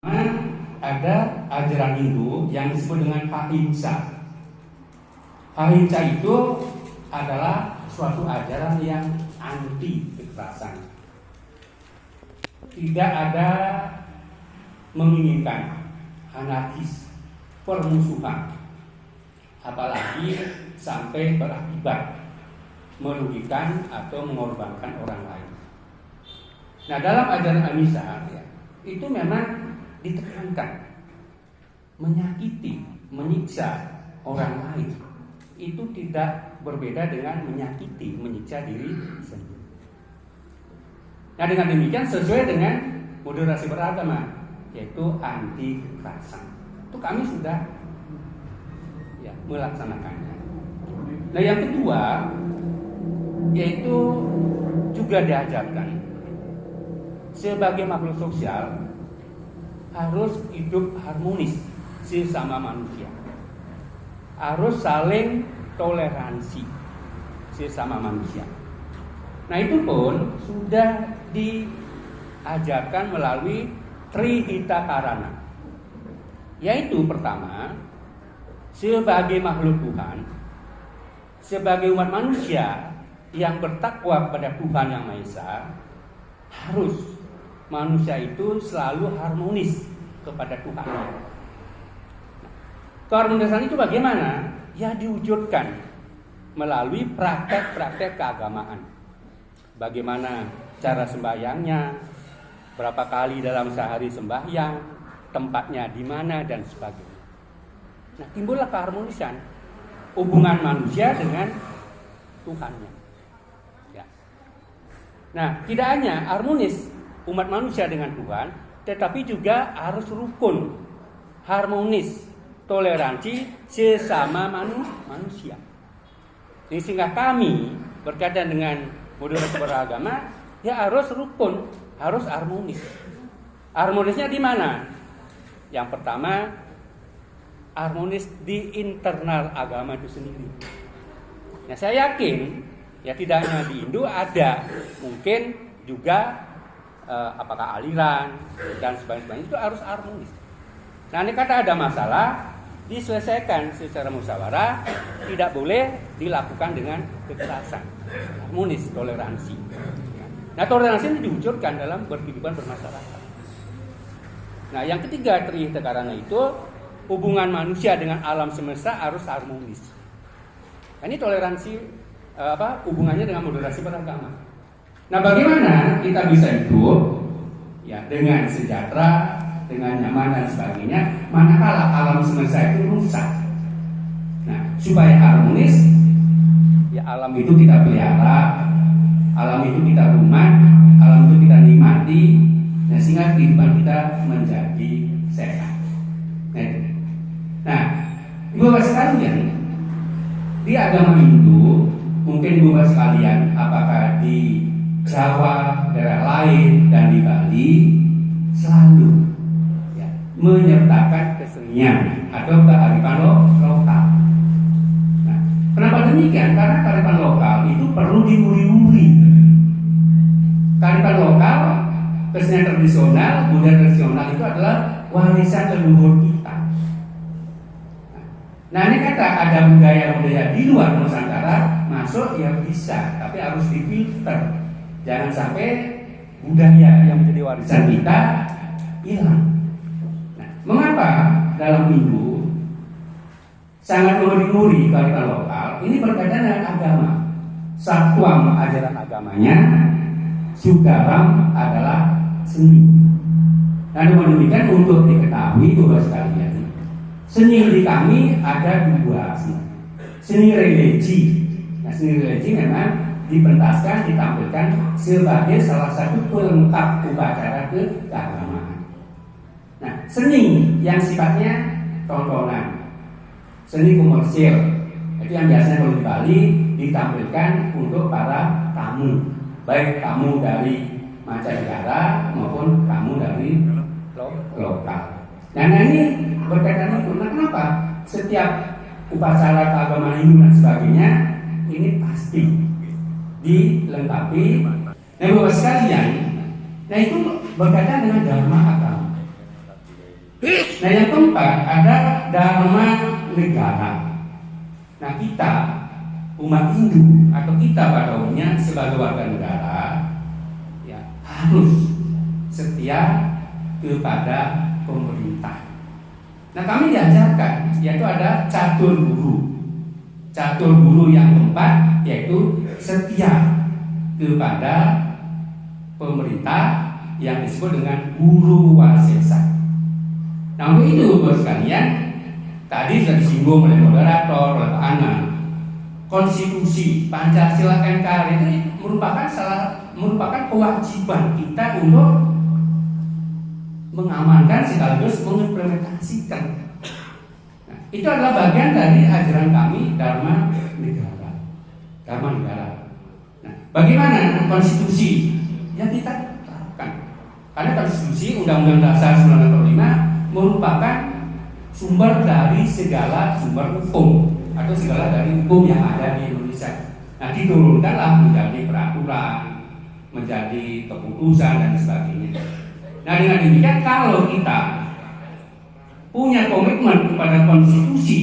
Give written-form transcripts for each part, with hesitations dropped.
Ada ajaran Hindu yang disebut dengan ahimsa. Ahimsa itu adalah suatu ajaran yang anti kekerasan. Tidak ada menginginkan anarkis, permusuhan, apalagi sampai berakibat merugikan atau mengorbankan orang lain. Nah, dalam ajaran ahimsa itu memang ditekankan menyakiti, menyiksa orang lain itu tidak berbeda dengan menyakiti, menyiksa diri sendiri. Nah, dengan demikian sesuai dengan moderasi beragama, yaitu anti kekerasan. Itu kami sudah melaksanakannya. Nah, yang kedua yaitu juga diajarkan sebagai makhluk sosial harus hidup harmonis sesama manusia, harus saling toleransi sesama manusia. Nah, itu pun sudah diajarkan melalui Trihita Karana, yaitu pertama, sebagai makhluk Tuhan, sebagai umat manusia yang bertakwa kepada Tuhan Yang Maha Esa, harus manusia itu selalu harmonis kepada Tuhan. Keharmonisan itu bagaimana? Ya diwujudkan melalui praktek-praktek keagamaan. Bagaimana cara sembahyangnya, berapa kali dalam sehari sembahyang, tempatnya di mana dan sebagainya. Nah, timbullah keharmonisan hubungan manusia dengan Tuhannya. Ya. Nah, tidak hanya harmonis umat manusia dengan Tuhan, tetapi juga harus rukun, harmonis, toleransi sesama manusia. Jadi sehingga kami berkaitan dengan moderasi beragama, ya harus rukun, harus harmonis. Harmonisnya di mana? Yang pertama, harmonis di internal agama itu sendiri. Nah, saya yakin ya tidak hanya di Indo, ada mungkin juga apakah aliran dan sebagainya, itu harus harmonis. Nah, ini kata ada masalah, diselesaikan secara musyawarah, tidak boleh dilakukan dengan kekerasan. Harmonis, toleransi. Nah, toleransi ini diwujudkan dalam berkehidupan bermasyarakat. Nah, yang ketiga Trihita Karana itu hubungan manusia dengan alam semesta harus harmonis. Nah, ini toleransi hubungannya dengan moderasi beragama. Nah, bagaimana kita bisa hidup ya dengan sejahtera, dengan nyaman dan sebagainya, manakala alam semesta itu rusak. Nah, supaya harmonis, ya alam itu kita pelihara, alam itu kita rumah, alam itu kita nikmati, nah, sehingga kehidupan kita menjadi sehat. Nah, Ibu-Bapak sekalian, di agama Hindu, mungkin Ibu-Bapak sekalian, apakah di Jawa, daerah lain, dan di Bali, selalu menyertakan kesenian atau kearifan lokal. Nah, kenapa demikian? Karena kearifan lokal itu perlu diuri-uri. Kearifan lokal, kesenian tradisional, budaya tradisional itu adalah warisan leluhur kita. Nah, ini kata ada budaya-budaya di luar Nusantara masuk ya bisa, tapi harus difilter. Jangan sampai budaya yang menjadi warisan kita hilang. Mengapa dalam Hindu sangat menguri-nguri kearifan lokal? Ini berkaitan dengan agama. Satwam ajaran agamanya, Sudaram adalah seni. Dan demikian untuk diketahui Bapak sekalian, seni di kami ada dua sih. Seni religi. Nah, seni religi memang dipentaskan, ditampilkan sebagai salah satu pelengkap upacara keagamaan. Nah, seni yang sifatnya tontonan, seni komersil, itu yang biasanya kalau di Bali ditampilkan untuk para tamu, baik tamu dari mancanegara maupun tamu dari lokal. Nah, ini berkaitan itu. Nah, kenapa setiap upacara keagamaan Hindu dan sebagainya ini pasti dilengkapi? Nah, Bapak sekalian, nah itu berkaitan dengan dharma agama. Nah, yang keempat ada dharma negara. Nah, kita umat Hindu atau kita pada umumnya sebagai warga negara ya harus setia kepada pemerintah. Nah, kami diajarkan yaitu ada catur guru. Catur guru yang keempat yaitu setia kepada pemerintah yang disebut dengan guru wasesa. Nah, untuk itu bos sekalian, tadi sudah disinggung oleh moderator, oleh Pak Ana, konstitusi Pancasila NKRI itu merupakan kewajiban kita untuk mengamankan sekaligus mengimplementasikan. Nah, itu adalah bagian dari ajaran kami Dharma Negara. Dharma Negara. Nah, bagaimana konstitusi yang kita terapkan? Karena konstitusi Undang-Undang Dasar 1945 merupakan sumber dari segala sumber hukum atau segala dari hukum yang ada di Indonesia. Nah, diturunkanlah menjadi peraturan, menjadi keputusan dan sebagainya. Nah, dengan demikian kalau kita punya komitmen kepada konstitusi,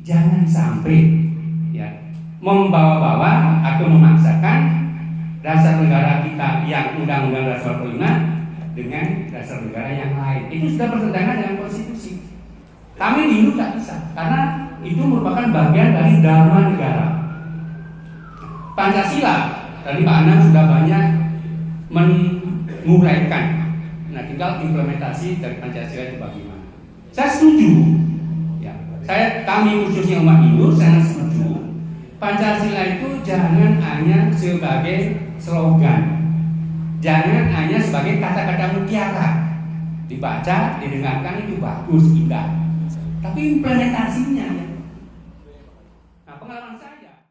jangan sampai ya membawa-bawa atau memaksakan dasar negara kita yang Undang-Undang Dasar 45 dengan dasar negara yang lain. Itu sudah bertentangan dengan konstitusi. Kami di Hindu tak bisa, karena itu merupakan bagian dari Dharma Negara. Pancasila, tadi Pak Anang sudah banyak menguraikan. Nah, tinggal implementasi dari Pancasila itu bagaimana. Saya setuju. Ya, kami khususnya umat Hindu sangat setuju. Pancasila itu jangan hanya sebagai slogan. Jangan hanya sebagai kata-kata mutiara, dibaca, didengarkan itu bagus, indah. Tapi implementasinya